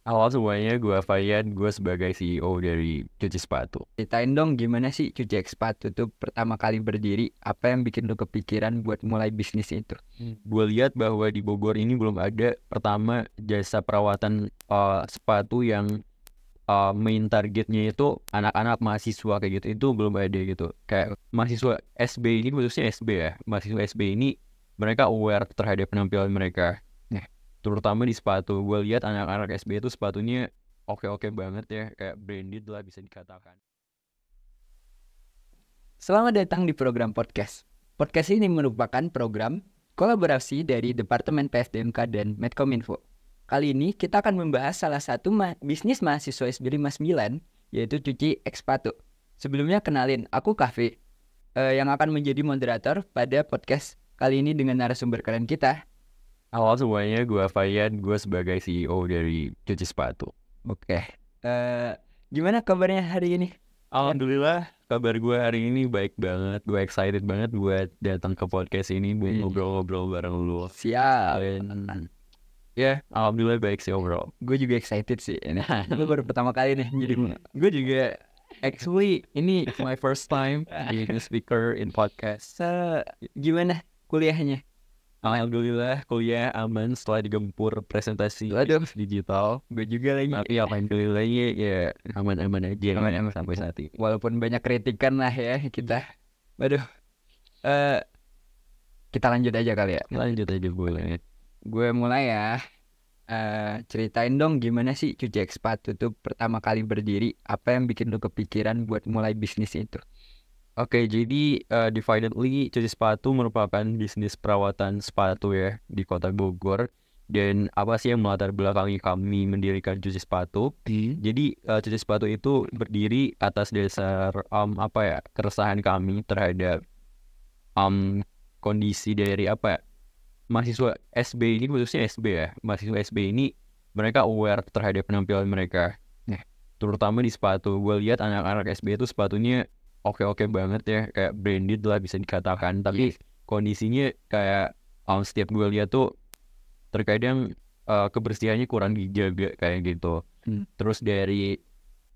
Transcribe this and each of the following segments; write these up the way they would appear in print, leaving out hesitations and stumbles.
Halo semuanya, gue Fayan, gue sebagai CEO dari Cuci Sepatu. Ceritain dong gimana sih cuci sepatu tuh pertama kali berdiri, apa yang bikin lu kepikiran buat mulai bisnis itu? Gue lihat bahwa di Bogor ini belum ada pertama jasa perawatan sepatu yang main targetnya itu anak-anak mahasiswa kayak gitu. Itu belum ada gitu. Kayak mahasiswa SB ini, khususnya SB ya, mahasiswa SB ini mereka aware terhadap penampilan mereka. Nah, terutama di sepatu. Gue lihat anak-anak SB itu sepatunya oke-oke banget ya, kayak branded lah bisa dikatakan. Selamat datang di program podcast. Podcast ini merupakan program kolaborasi dari Departemen PSDMK dan Medcominfo. Kali ini kita akan membahas salah satu bisnis mahasiswa SB59, yaitu cuci sepatu. Sebelumnya kenalin, aku Kahfi, yang akan menjadi moderator pada podcast kali ini dengan narasumber keren kita. Halo semuanya, gue Fayan, gue sebagai CEO dari Cuci Sepatu. Oke, eh, gimana kabarnya hari ini? Alhamdulillah, kabar gue hari ini baik banget. Gue excited banget buat datang ke podcast ini, buat ngobrol-ngobrol bareng lu. Siap. Dan ya, alhamdulillah baik sih overall. Gue juga excited sih ini. Gue baru pertama kali nih jadi Gue juga, actually, ini my first time being a speaker in podcast. gimana kuliahnya? Alhamdulillah, kuliah aman setelah digempur presentasi Waduh, digital. gue juga lagi. Tapi alhamdulillah ya aman-aman aja Aman-aman. sampai saat ini. Walaupun banyak kritikan lah ya kita. Waduh, eh kita lanjut aja kali ya. Lanjut aja boleh. Gue mulai ya. Ceritain dong gimana sih cuci sepatu tuh pertama kali berdiri. Apa yang bikin lu kepikiran buat mulai bisnis itu? Oke, jadi Dividedly Cuci Sepatu merupakan bisnis perawatan sepatu ya di kota Bogor. Dan apa sih yang melatar belakangi kami mendirikan Cuci Sepatu? Jadi Cuci Sepatu itu berdiri atas dasar keresahan kami terhadap kondisi dari mahasiswa SB ini, khususnya SB ya. Mahasiswa SB ini mereka aware terhadap penampilan mereka. Nah, terutama di sepatu. Gue lihat anak-anak SB itu sepatunya oke-oke banget ya, kayak branded lah bisa dikatakan. Tapi kondisinya kayak setiap gue lihat tuh terkadang kebersihannya kurang dijaga kayak gitu. Terus dari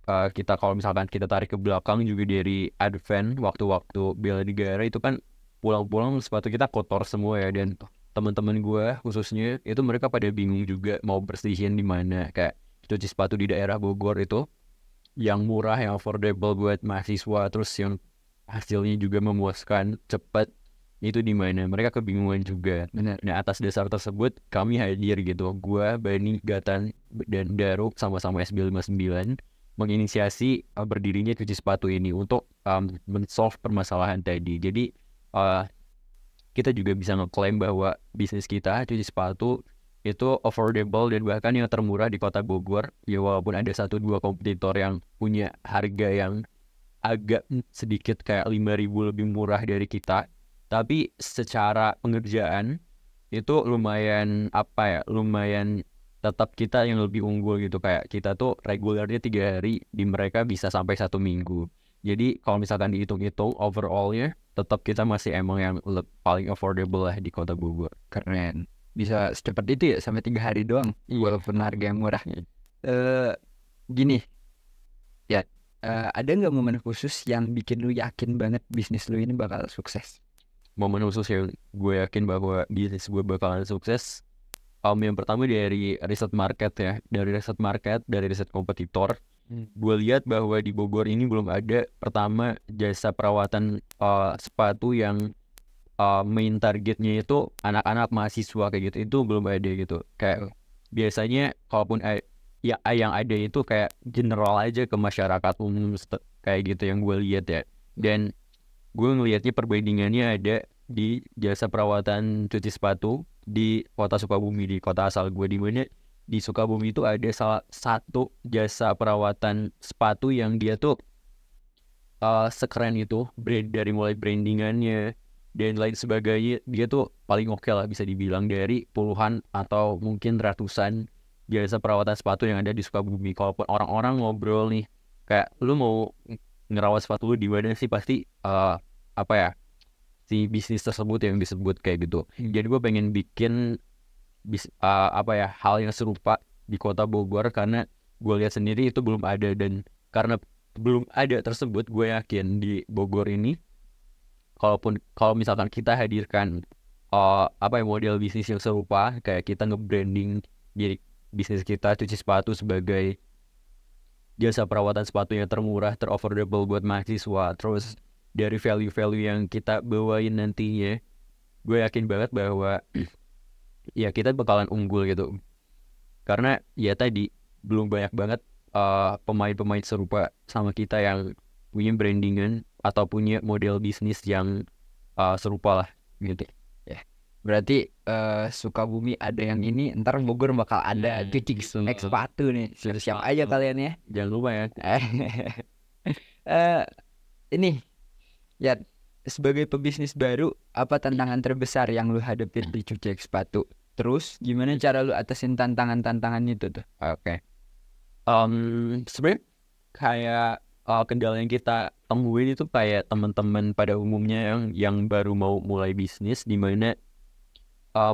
kita kalau misalkan kita tarik ke belakang juga dari Advent waktu-waktu bela negara itu kan pulang-pulang sepatu kita kotor semua ya, dan teman-teman gue khususnya itu mereka pada bingung juga mau bersihin di mana. Kayak cuci sepatu di daerah Bogor itu yang murah, yang affordable buat mahasiswa, terus yang hasilnya juga memuaskan cepat, itu di mana mereka kebingungan juga. Benar. Nah, atas dasar tersebut kami hadir gitu, gue, Bani, Gatan, dan Daru sama-sama SB59 menginisiasi berdirinya Cuci Sepatu ini untuk men-solve permasalahan tadi. Jadi kita juga bisa ngeklaim bahwa bisnis kita Cuci Sepatu itu affordable dan bahkan yang termurah di kota Bogor. Ya walaupun ada 1-2 kompetitor yang punya harga yang agak sedikit kayak 5.000 lebih murah dari kita, tapi secara pengerjaan itu lumayan tetap kita yang lebih unggul gitu. Kayak kita tuh regulernya 3 hari, di mereka bisa sampai 1 minggu. Jadi kalau misalkan dihitung-hitung overallnya, tetap kita masih emang yang paling affordable lah di kota Bogor. Keren. Bisa secepat itu ya sampai 3 hari doang. Walaupun harga yang murah. Gini ya, ada nggak momen khusus yang bikin lu yakin banget bisnis lu ini bakal sukses? Momen khusus yang gue yakin bahwa bisnis gue bakalan sukses, yang pertama dari riset market ya, dari riset kompetitor. Gue lihat bahwa di Bogor ini belum ada pertama jasa perawatan sepatu yang main targetnya itu anak-anak mahasiswa kayak gitu. Itu belum ada gitu. Kayak biasanya kalaupun yang ada itu kayak general aja ke masyarakat umum kayak gitu yang gue lihat ya. Dan gue ngelihatnya perbandingannya ada di jasa perawatan cuci sepatu di kota Sukabumi, di kota asal gue, di mana di Sukabumi itu ada salah satu jasa perawatan sepatu yang dia tuh sekeren itu, dari mulai brandingannya dan lain sebagainya. Dia tuh paling oke lah bisa dibilang dari puluhan atau mungkin ratusan jasa perawatan sepatu yang ada di Sukabumi. Kalaupun orang-orang ngobrol nih, kayak lu mau ngerawat sepatu lu di mana sih, pasti si bisnis tersebut yang disebut kayak gitu. Jadi gue pengen bikin hal yang serupa di kota Bogor, karena gue lihat sendiri itu belum ada. Dan karena belum ada tersebut, gue yakin di Bogor ini kalau misalkan kita hadirkan model bisnis yang serupa, kayak kita nge-branding diri bisnis kita cuci sepatu sebagai jasa perawatan sepatu yang termurah, ter-affordable buat mahasiswa, terus dari value-value yang kita bawain nantinya, gue yakin banget bahwa ya kita bakalan unggul gitu. Karena ya tadi belum banyak banget pemain-pemain serupa sama kita yang punya brandingan atau punya model bisnis yang serupa lah gitu. Berarti Sukabumi ada yang ini, ntar Bogor bakal ada cuci sepatu nih. Siap aja kalian ya. Jangan lupa ya. Ini ya, sebagai pebisnis baru, apa tantangan terbesar yang lu hadapin di cuci sepatu? Terus gimana cara lu atasin tantangan-tantangan itu tuh? Oke. Sebenarnya kayak kendala yang kita temuin itu kayak teman-teman pada umumnya yang baru mau mulai bisnis, di mana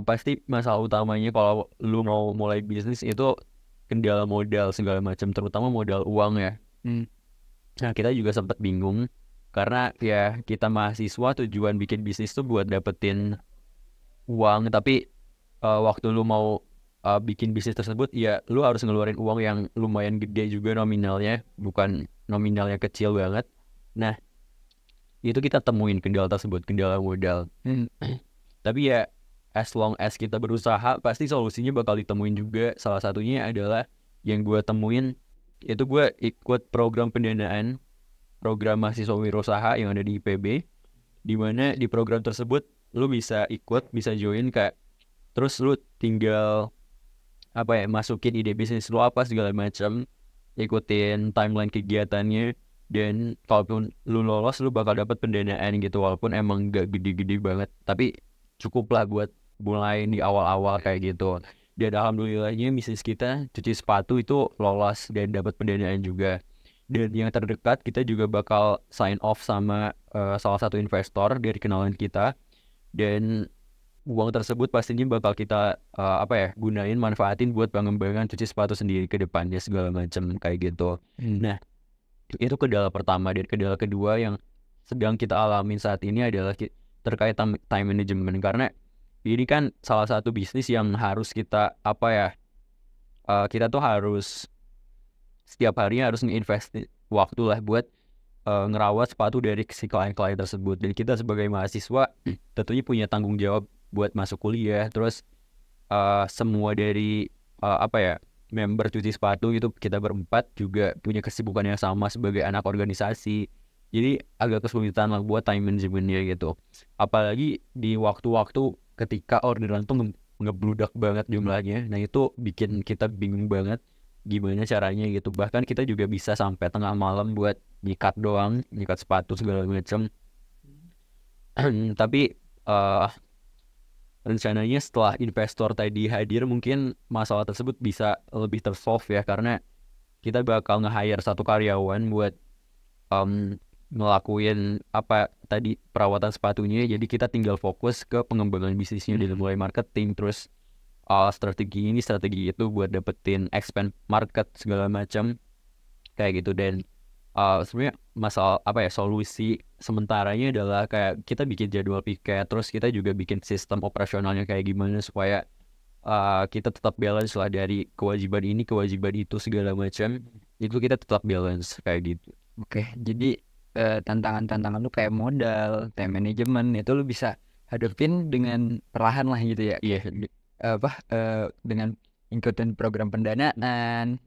pasti masalah utamanya kalau lu mau mulai bisnis itu kendala modal segala macam, terutama modal uang ya. Nah, kita juga sempat bingung karena ya kita mahasiswa, tujuan bikin bisnis tuh buat dapetin uang, tapi waktu lu mau bikin bisnis tersebut ya lu harus ngeluarin uang yang lumayan gede juga nominalnya, bukan nominalnya kecil banget. Nah, itu kita temuin kendala tersebut, kendala modal. Tapi ya as long as kita berusaha, pasti solusinya bakal ditemuin juga. Salah satunya adalah yang gue temuin, itu gue ikut program pendanaan, program mahasiswa wirausaha yang ada di IPB, di mana di program tersebut lu bisa ikut, bisa join kayak, terus lu tinggal masukin ide bisnis lu apa segala macam, ikutin timeline kegiatannya, dan kalaupun lu lolos lu bakal dapat pendanaan gitu, walaupun emang gak gede-gede banget, tapi cukup lah buat mulai di awal-awal kayak gitu. Dan alhamdulillahnya bisnis kita cuci sepatu itu lolos dan dapat pendanaan juga. Dan yang terdekat kita juga bakal sign off sama salah satu investor dari kenalan kita, dan uang tersebut pastinya bakal kita gunain, manfaatin buat pengembangan cuci sepatu sendiri ke depannya segala macam kayak gitu. Nah, itu kendala pertama. Dan kendala kedua yang sedang kita alamin saat ini adalah terkait time management, karena ini kan salah satu bisnis yang harus kita kita tuh harus setiap harinya harus nge-invest waktu lah buat ngerawat sepatu dari si klien-klien tersebut. Dan kita sebagai mahasiswa tentunya punya tanggung jawab buat masuk kuliah, terus semua dari member cuci sepatu itu kita berempat juga punya kesibukan yang sama sebagai anak organisasi. Jadi agak kesulitan lah buat time managementnya gitu. Apalagi di waktu-waktu ketika orderan tuh ngebludak banget jumlahnya. Nah, itu bikin kita bingung banget gimana caranya gitu. Bahkan kita juga bisa sampai tengah malam buat nyikat doang, nyikat sepatu segala macam. Tapi rencananya setelah investor tadi hadir, mungkin masalah tersebut bisa lebih tersolve ya, karena kita bakal nge-hire satu karyawan buat ngelakuin perawatan sepatunya. Jadi kita tinggal fokus ke pengembangan bisnisnya, dari mulai marketing, terus strategi ini strategi itu buat dapetin expand market segala macam kayak gitu. Dan sebenarnya masalah solusi sementaranya adalah kayak kita bikin jadwal piket, terus kita juga bikin sistem operasionalnya kayak gimana supaya kita tetap balance lah, dari kewajiban ini kewajiban itu segala macam, itu kita tetap balance kayak gitu. Oke, jadi tantangan-tantangan lu kayak modal, time management itu lu bisa hadapin dengan perlahan lah gitu ya. Iya. Dengan ikutin program pendanaan,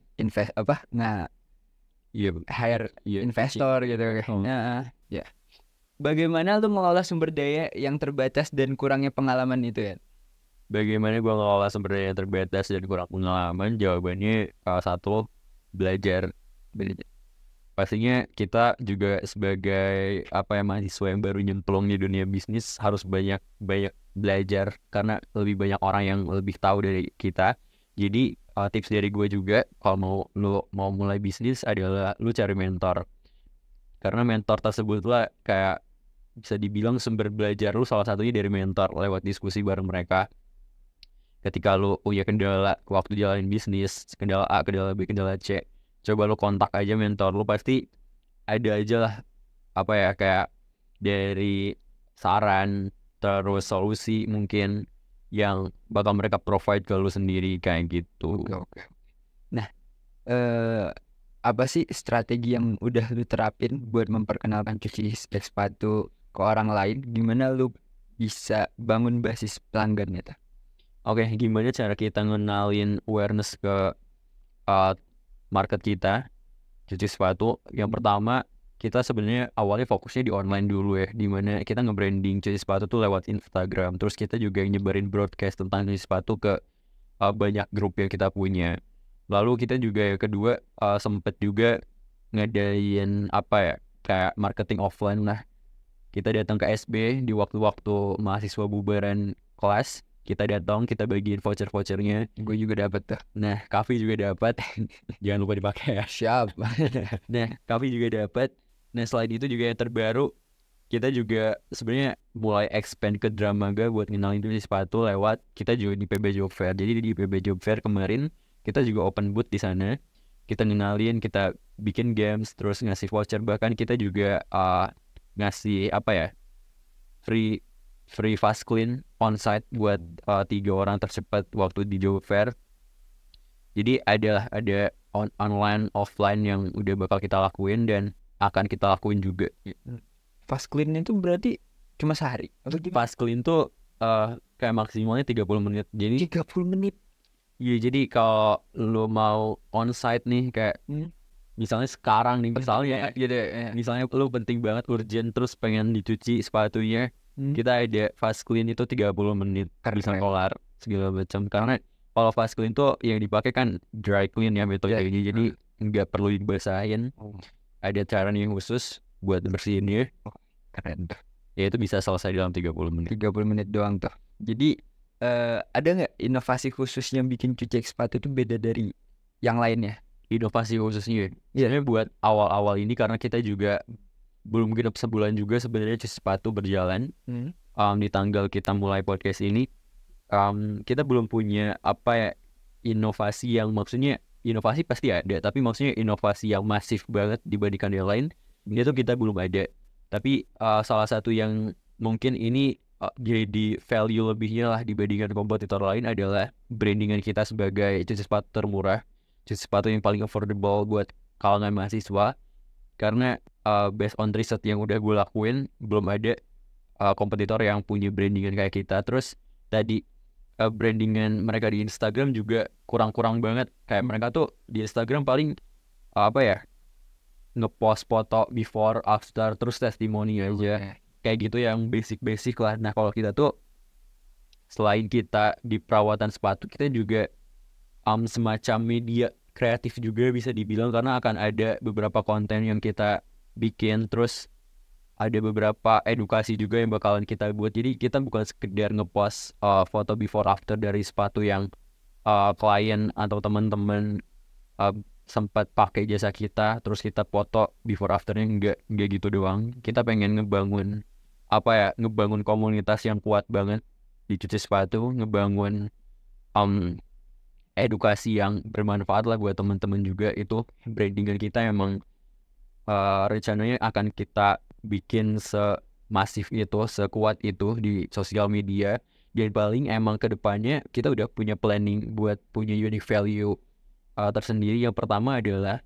hire investor gitu. Nah, ya. Bagaimana lu mengolah sumber daya yang terbatas dan kurangnya pengalaman itu ya? Bagaimana gua mengolah sumber daya yang terbatas dan kurang pengalaman? Jawabannya satu, belajar. Pastinya kita juga sebagai mahasiswa yang baru nyemplung di dunia bisnis harus banyak belajar, karena lebih banyak orang yang lebih tahu dari kita. Jadi tips dari gue juga, kalau lu mau mulai bisnis adalah lu cari mentor, karena mentor tersebut lah kayak bisa dibilang sumber belajar lu salah satunya dari mentor, lewat diskusi bareng mereka. ketika lu punya kendala waktu jalanin bisnis, kendala A, kendala B, kendala C, coba lu kontak aja mentor lu, pasti ada aja lah apa ya, kayak dari saran terus solusi mungkin yang bakal mereka provide ke lu sendiri kayak gitu. Oke. Nah, apa sih strategi yang udah lu terapin buat memperkenalkan cuci sepatu ke orang lain? Gimana lu bisa bangun basis pelanggannya tuh? Oke, gimana cara kita ngenalin awareness ke market kita cuci sepatu? Yang pertama, kita sebenarnya awalnya fokusnya di online dulu ya, dimana kita nge-branding cuci sepatu tuh lewat Instagram. Terus kita juga nyebarin broadcast tentang cuci sepatu ke banyak grup yang kita punya. Lalu kita juga yang kedua sempet juga ngadain apa ya, kayak marketing offline lah. Kita datang ke SB di waktu-waktu mahasiswa bubaran kelas, kita datang, kita bagiin voucher-vouchernya. Gue juga dapat tuh. Nah, Kavi juga dapat. Jangan lupa dipakai ya. Siap. Nah, Kavi juga dapat. Nah, selain itu juga yang terbaru, kita juga sebenarnya mulai expand ke Dramaga buat ngenalin cuci sepatu lewat kita juga di PB Job Fair. Jadi di PB Job Fair kemarin kita juga open booth di sana. Kita ngenalin, kita bikin games, terus ngasih voucher, bahkan kita juga ngasih apa ya, free fast clean onsite buat 3 orang tercepat waktu di Job Fair. Jadi ada online offline yang udah bakal kita lakuin dan akan kita lakuin juga. Fast clean itu berarti cuma sehari? Fast clean tuh kayak maksimalnya 30 menit. Jadi 30 menit? Iya, jadi kalau lu mau onsite nih kayak misalnya sekarang nih, misalnya gitu ya, misalnya lu penting banget urgent terus pengen dicuci sepatunya, kita ada fast clean itu 30 menit bisa kelar segala macam. Karena kalau fast clean tuh yang dipakai kan dry clean ya metodenya, jadi nggak perlu dibasahin. Ada cara yang khusus buat bersihinnya. Keren tuh. Ya itu bisa selesai dalam 30 menit. 30 menit doang tuh. Jadi ada nggak inovasi khusus yang bikin cuci sepatu itu beda dari yang lainnya? Inovasi khususnya sebenarnya buat awal-awal ini, karena kita juga belum genap sebulan juga sebenarnya cuci sepatu berjalan. Di tanggal kita mulai podcast ini, kita belum punya apa ya, inovasi yang, maksudnya inovasi pasti ada, tapi maksudnya inovasi yang masif banget dibandingkan yang lain itu kita belum ada. Tapi salah satu yang mungkin ini jadi value lebihnya lah dibandingkan kompetitor lain adalah brandingan kita sebagai cuci sepatu termurah, cuci sepatu yang paling affordable buat kalangan mahasiswa. Karena based on riset yang udah gue lakuin, belum ada kompetitor yang punya brandingan kayak kita. Terus tadi brandingan mereka di Instagram juga kurang-kurang banget. Kayak mereka tuh di Instagram paling apa ya, ngepost foto before, after, terus testimoni aja. Kayak gitu yang basic-basic lah. Nah kalau kita tuh selain kita di perawatan sepatu, kita juga semacam media kreatif juga bisa dibilang, karena akan ada beberapa konten yang kita bikin, terus ada beberapa edukasi juga yang bakalan kita buat. Jadi kita bukan sekedar ngepost foto before after dari sepatu yang klien atau teman-teman sempat pakai jasa kita, terus kita foto before afternya, enggak gitu doang. Kita pengen ngebangun apa ya, ngebangun komunitas yang kuat banget di cuci sepatu, ngebangun edukasi yang bermanfaat lah buat teman-teman juga. Itu brandingan kita emang rencananya akan kita bikin semasif itu, sekuat itu di sosial media. Dan paling emang kedepannya kita udah punya planning buat punya unique value tersendiri. Yang pertama adalah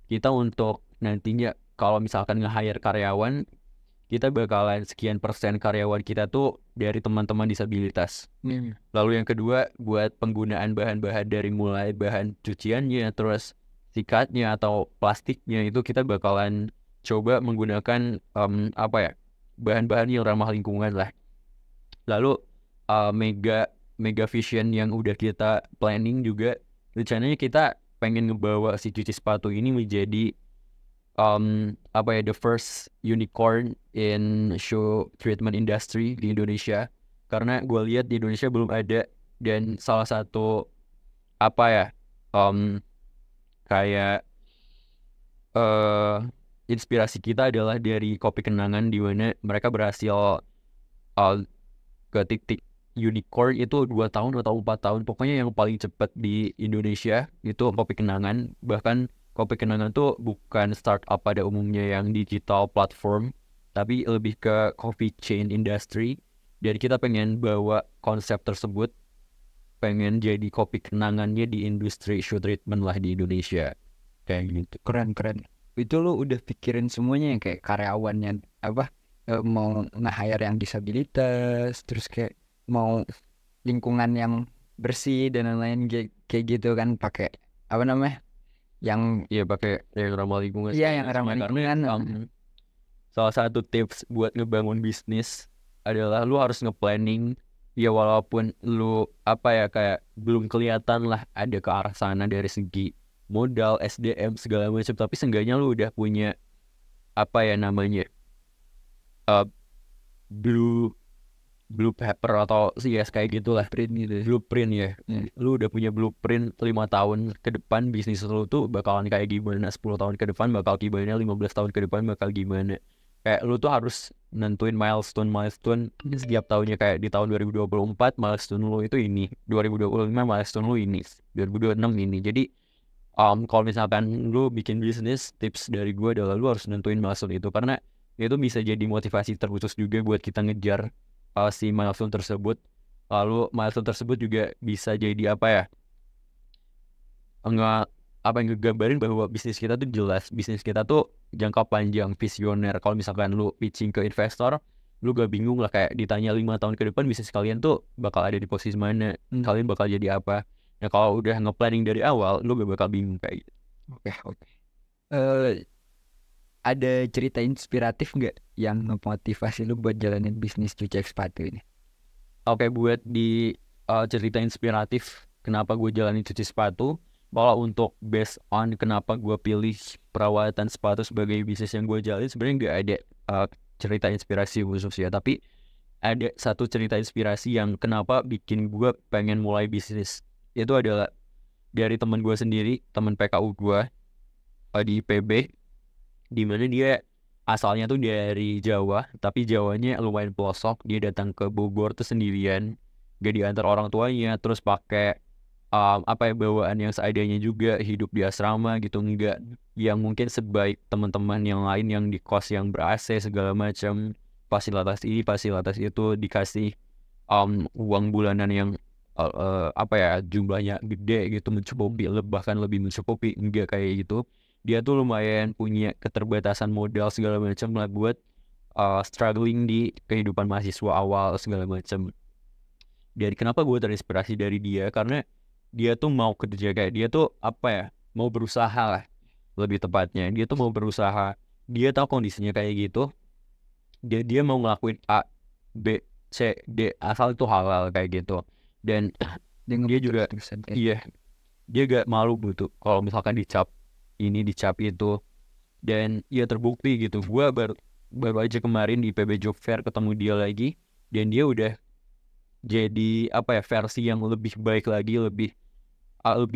kita untuk nantinya kalau misalkan nge-hire karyawan, kita bakalan sekian persen karyawan kita tuh dari teman-teman disabilitas. Lalu yang kedua, buat penggunaan bahan-bahan dari mulai bahan cuciannya, terus sikatnya atau plastiknya, itu kita bakalan coba menggunakan apa ya, bahan-bahan yang ramah lingkungan lah. Lalu mega vision yang udah kita planning juga, rencananya kita pengen ngebawa si cuci sepatu ini menjadi apa ya, the first unicorn in shoe treatment industry di Indonesia. Karena gue lihat di Indonesia belum ada, dan salah satu apa ya, kayak inspirasi kita adalah dari Kopi Kenangan, di mana mereka berhasil ke titik unicorn itu 2 tahun atau 4 tahun, pokoknya yang paling cepat di Indonesia itu Kopi Kenangan. Bahkan Kopi Kenangan tuh bukan startup pada umumnya yang digital platform, tapi lebih ke coffee chain industry. Dan kita pengen bawa konsep tersebut, pengen jadi kopi kenangannya di industri shoe treatment lah di Indonesia kayak gitu. Keren. Itu lu udah pikirin semuanya yang kayak karyawannya mau nge-hire yang disabilitas, terus kayak mau lingkungan yang bersih dan lain-lain kayak gitu kan, pakai apa namanya yang Iya, pakai yang ramah lingkungan. yang ramah Karena lingkungan. salah satu tips buat ngebangun bisnis adalah lu harus nge-planning. Ya walaupun lu kayak belum kelihatan lah ada ke arah sana dari segi modal, SDM segala macam, tapi seenggaknya lu udah punya uh, blue paper atau kayak gitulah, blueprint ya. Lu udah punya blueprint 5 tahun ke depan bisnis lu tuh bakalan kayak gimana, 10 tahun ke depan bakal gimana, 15 tahun ke depan bakal gimana. Kayak lu tuh harus nentuin milestone setiap tahunnya. Kayak di tahun 2024 milestone lu itu ini, 2025 milestone lu ini, 2026 ini. Jadi kalau misalkan lu bikin bisnis, tips dari gue adalah lu harus nentuin milestone itu, karena itu bisa jadi motivasi terkhusus juga buat kita ngejar si milestone tersebut. Lalu milestone tersebut juga bisa jadi ngegambarin bahwa bisnis kita tuh jelas, bisnis kita tuh jangka panjang, visioner. Kalau misalkan lu pitching ke investor, lu gak bingung lah, kayak ditanya 5 tahun ke depan bisnis kalian tuh bakal ada di posisi mana, kalian bakal jadi apa. Nah kalau udah nge-planning dari awal, lu gak bakal bingung kayak gitu. Oke. Ada cerita inspiratif nggak yang memotivasi lu buat jalanin bisnis cuci sepatu ini? Buat di cerita inspiratif kenapa gue jalanin cuci sepatu, kalau untuk based on kenapa gue pilih perawatan sepatu sebagai bisnis yang gue jalin, sebenarnya nggak ada cerita inspirasi khusus ya, tapi ada satu cerita inspirasi yang kenapa bikin gue pengen mulai bisnis. Itu adalah dari teman gue sendiri, teman PKU gue di IPB, di mana dia asalnya tuh dari Jawa, tapi Jawanya lumayan pelosok. Dia datang ke Bogor tuh sendirian, gak diantar orang tuanya, terus pakai bawaan yang seadanya juga, hidup di asrama gitu, enggak yang mungkin sebaik teman-teman yang lain yang di kos yang ber-AC segala macam, fasilitas ini fasilitas itu, dikasih uang bulanan yang jumlahnya gede gitu, mencukupi, bahkan lebih mencukupi. Enggak kayak gitu. Dia tuh lumayan punya keterbatasan modal segala macam lah buat struggling di kehidupan mahasiswa awal segala macam. Dari kenapa gue terinspirasi dari dia, karena dia tuh mau kerja, kayak dia tuh mau berusaha lah, lebih tepatnya dia tuh mau berusaha. Dia tahu kondisinya kayak gitu, dia mau ngelakuin A, B, C, D, asal itu halal kayak gitu. Dan dia juga dia gak malu gitu kalau misalkan dicap ini dicap itu. Dan ya terbukti gitu. Gue baru aja kemarin di PB Job Fair ketemu dia lagi, dan dia udah jadi versi yang lebih baik lagi, lebih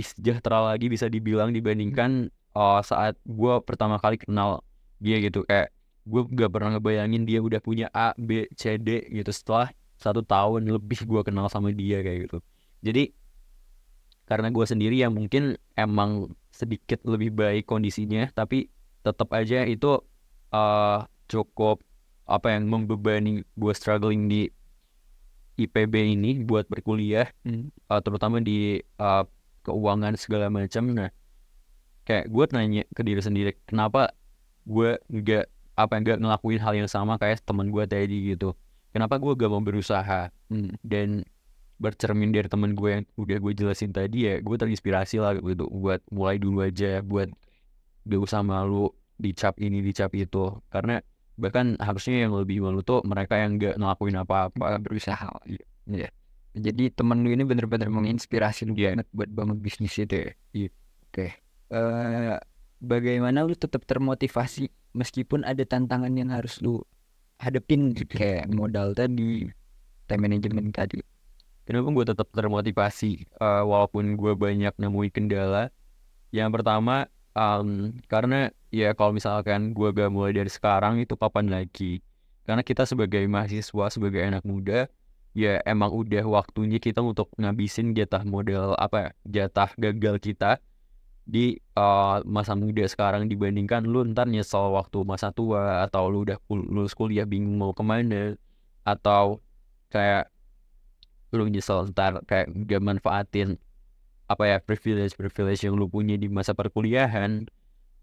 sejahtera lagi bisa dibilang dibandingkan saat gue pertama kali kenal dia gitu. Kayak gue gak pernah ngebayangin dia udah punya A, B, C, D gitu setelah 1 tahun lebih gue kenal sama dia kayak gitu. Jadi karena gue sendiri yang mungkin emang sedikit lebih baik kondisinya, tapi tetap aja itu cukup yang membebani gue struggling di IPB ini buat berkuliah, terutama di keuangan segala macam. Nah kayak gue nanya ke diri sendiri, kenapa gue nggak ngelakuin hal yang sama kayak teman gue tadi gitu. Kenapa gue gak mau berusaha? Dan bercermin dari teman gue yang udah gue jelasin tadi, ya gue terinspirasi lah gitu buat mulai dulu aja, buat gak usah malu dicap ini dicap itu. Karena bahkan harusnya yang lebih malu tuh mereka yang gak ngelakuin apa-apa, berusaha. Iya. Jadi temen lu ini bener-bener menginspirasi lu banget buat bangun bisnis itu ya. Iya. Oke. Bagaimana lu tetap termotivasi meskipun ada tantangan yang harus lu hadepin kayak modal tadi, time management tadi? Kenapa gue tetap termotivasi walaupun gue banyak nemuin kendala? Yang pertama karena ya kalau misalkan gue gak mulai dari sekarang, itu kapan lagi? Karena kita sebagai mahasiswa, sebagai anak muda, ya emang udah waktunya kita untuk ngabisin jatah modal jatah gagal kita di masa muda sekarang, dibandingkan lu ntar nyesel waktu masa tua, atau lu udah lulus kuliah bingung mau kemana, atau kayak lu nyesel ntar kayak gak manfaatin privilege yang lu punya di masa perkuliahan,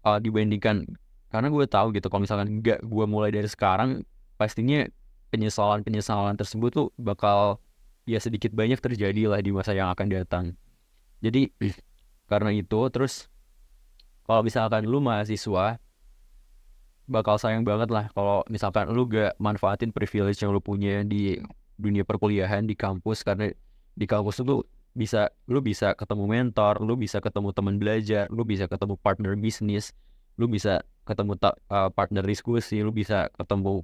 dibandingkan. Karena gue tahu gitu kalau misalkan nggak gue mulai dari sekarang, pastinya penyesalan tersebut tuh bakal ya sedikit banyak terjadi lah di masa yang akan datang. Jadi karena itu, terus kalau misalkan lu mahasiswa, bakal sayang banget lah kalau misalkan lu gak manfaatin privilege yang lu punya di dunia perkuliahan di kampus. Karena di kampus itu lu bisa ketemu mentor, lu bisa ketemu teman belajar, lu bisa ketemu partner bisnis, lu bisa ketemu partner diskusi, lu bisa ketemu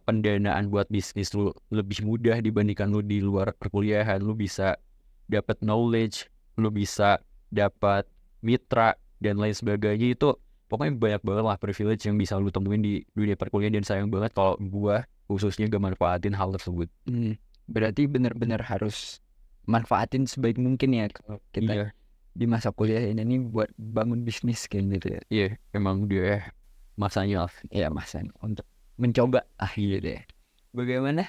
pendanaan buat bisnis lu lebih mudah dibandingkan lu di luar perkuliahan. Lu bisa dapat knowledge, lu bisa dapat mitra dan lain sebagainya. Itu pokoknya banyak banget lah privilege yang bisa lu temuin di dunia perkuliahan, dan sayang banget kalau gua khususnya gak manfaatin hal tersebut. Berarti benar-benar harus manfaatin sebaik mungkin ya kalau kita di masa kuliah ini buat bangun bisnis kayak gitu ya. Iya, emang dia masanya untuk mencoba gitu ya. Bagaimana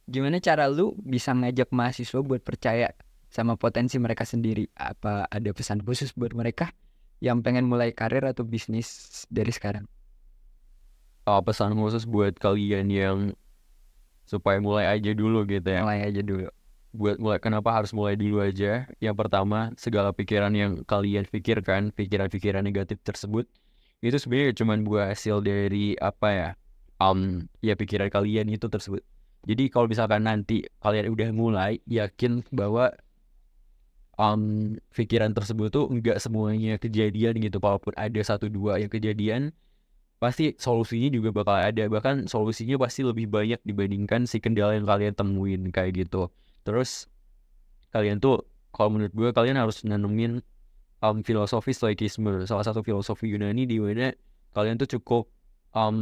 gimana cara lu bisa ngajak mahasiswa buat percaya sama potensi mereka sendiri? Apa ada pesan khusus buat mereka yang pengen mulai karir atau bisnis dari sekarang? Pesan khusus buat kalian yang supaya mulai aja dulu gitu ya. Buat mulai, kenapa harus mulai dulu aja? Yang pertama, segala pikiran yang kalian pikirkan, pikiran-pikiran negatif tersebut, itu sebenarnya cuma buah hasil dari pikiran kalian itu tersebut. Jadi kalau misalkan nanti kalian udah mulai, yakin bahwa pikiran tersebut tuh enggak semuanya kejadian gitu. Walaupun ada 1-2 yang kejadian, pasti solusinya juga bakal ada. Bahkan solusinya pasti lebih banyak dibandingkan si kendala yang kalian temuin kayak gitu. Terus kalian tuh, kalau menurut gue, kalian harus nanemin filosofi stoikisme, salah satu filosofi Yunani di mana kalian tuh cukup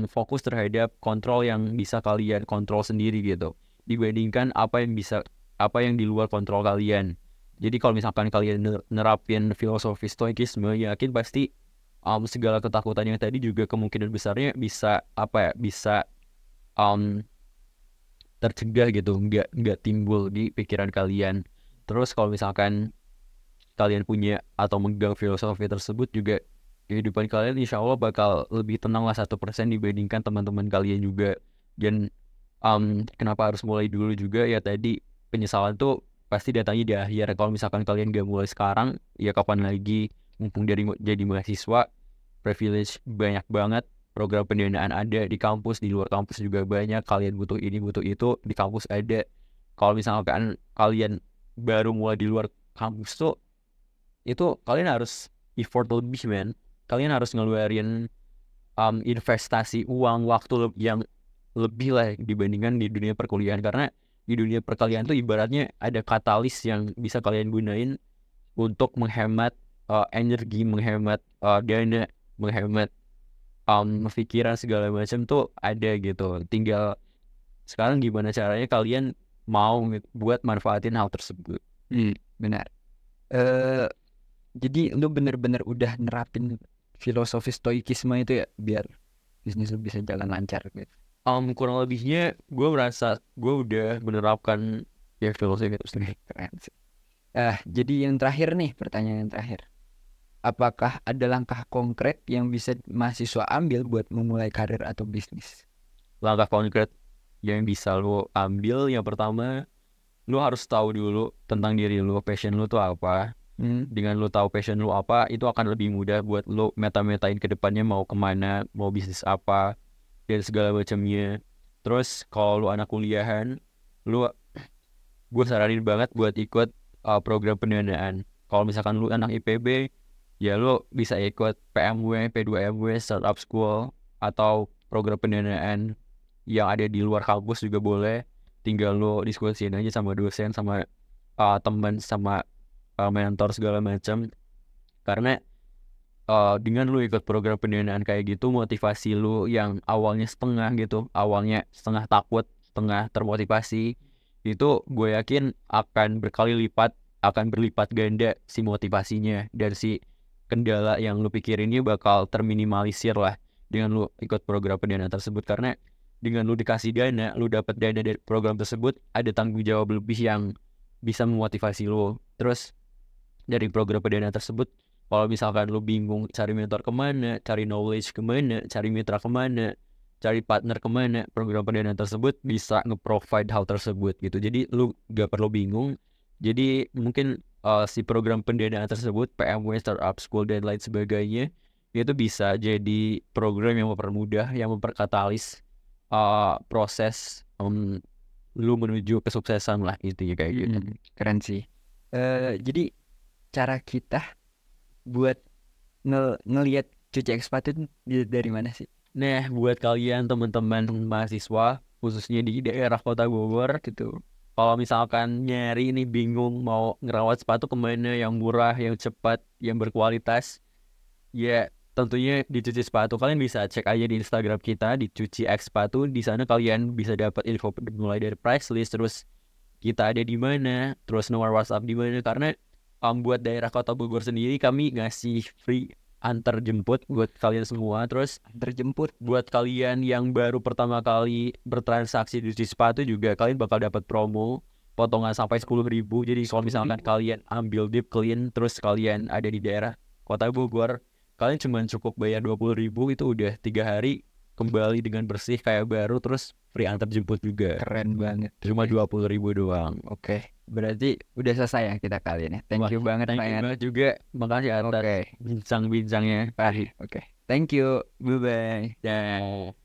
fokus terhadap kontrol yang bisa kalian kontrol sendiri gitu, dibandingkan apa yang di luar kontrol kalian. Jadi kalau misalkan kalian nerapin filosofi stoikisme, yakin pasti segala ketakutan yang tadi juga kemungkinan besarnya bisa tercegah gitu, nggak timbul di pikiran kalian. Terus kalau misalkan kalian punya atau megang filosofi tersebut, juga kehidupan kalian insya Allah bakal lebih tenang lah 1% dibandingkan teman-teman kalian juga. Dan kenapa harus mulai dulu juga ya, tadi penyesalan tuh pasti datangnya di akhir. Kalau misalkan kalian gak mulai sekarang, ya kapan lagi? Mumpung jadi mahasiswa, privilege banyak banget, program pendanaan ada di kampus, di luar kampus juga banyak. Kalian butuh ini butuh itu, di kampus ada. Kalau misalkan kalian baru mulai di luar kampus tuh, itu kalian harus effort lebih, man. Kalian harus ngeluarin investasi uang, waktu yang lebih lah dibandingkan di dunia perkuliahan. Karena di dunia perkuliahan tuh ibaratnya ada katalis yang bisa kalian gunain untuk menghemat energi, menghemat dana, menghemat pikiran segala macam tuh ada gitu. Tinggal sekarang gimana caranya kalian mau buat manfaatin hal tersebut. Benar. Jadi lu bener-bener udah nerapin filosofi stoikisme itu ya, biar bisnis lu bisa jalan lancar gitu. Kurang lebihnya gue merasa gue udah menerapkan ya filosofi itu sendiri. Keren sih. Jadi yang terakhir nih, pertanyaan yang terakhir. Apakah ada langkah konkret yang bisa mahasiswa ambil buat memulai karir atau bisnis? Langkah konkret yang bisa lo ambil, yang pertama, lo harus tahu dulu tentang diri lo, passion lo tuh apa. Dengan lo tahu passion lo apa, itu akan lebih mudah buat lo meta-metain ke depannya mau kemana, mau bisnis apa, dan segala macamnya. Terus kalau lo anak kuliahan, gue saranin banget buat ikut program pendanaan. Kalau misalkan lu anak IPB, ya lu bisa ikut PMW, P2MW, Startup School, atau program pendanaan yang ada di luar kampus juga boleh. Tinggal lu diskusiin aja sama dosen, sama teman, sama mentor segala macam. Karena dengan lu ikut program pendanaan kayak gitu, motivasi lu yang awalnya setengah gitu, awalnya setengah takut, setengah termotivasi, itu gue yakin akan berlipat ganda si motivasinya, dan si kendala yang lu pikirinnya bakal terminimalisir lah dengan lu ikut program pendana tersebut. Karena dengan lu dikasih dana, lu dapat dana dari program tersebut, ada tanggung jawab lebih yang bisa memotivasi lu. Terus dari program pendana tersebut, kalau misalkan lu bingung cari mentor kemana, cari knowledge kemana, cari mitra kemana, cari partner kemana, program pendana tersebut bisa nge-provide hal tersebut gitu. Jadi lu gak perlu bingung. Jadi mungkin si program pendanaan tersebut, PMW, Startup School, dan lain sebagainya, itu bisa jadi program yang mempermudah, yang memperkatalis proses lu menuju kesuksesan lah, intinya kayak gitu. Keren sih. Jadi cara kita buat ngelihat cuci sepatu dari mana sih? Nah, buat kalian teman-teman mahasiswa, khususnya di daerah Kota Bogor gitu, kalau misalkan nyari ini bingung mau ngerawat sepatu kemana yang murah, yang cepat, yang berkualitas, ya tentunya di Cuci Sepatu. Kalian bisa cek aja di Instagram kita, di Cuci X Sepatu. Di sana kalian bisa dapat info mulai dari price list, terus kita ada di mana, terus nomor WhatsApp di mana. Karena buat daerah Kota Bogor sendiri kami ngasih free antar jemput buat kalian semua. Terus Terjemput. buat kalian yang baru pertama kali bertransaksi di Cuci Sepatu juga, kalian bakal dapat promo potongan sampai 10.000. Jadi kalau misalkan kalian ambil deep clean, terus kalian ada di daerah Kota Bogor, kalian cuma cukup bayar 20.000, itu udah 3 hari kembali dengan bersih kayak baru, terus free antar jemput juga. Keren banget. Cuma 20.000 doang. Oke, berarti udah selesai ya kita kali ini. Thank you banget Thank Pak you Yan. banget juga. Makasih atas bincang-bincangnya. Oke. Thank you. Bye bye. Dah.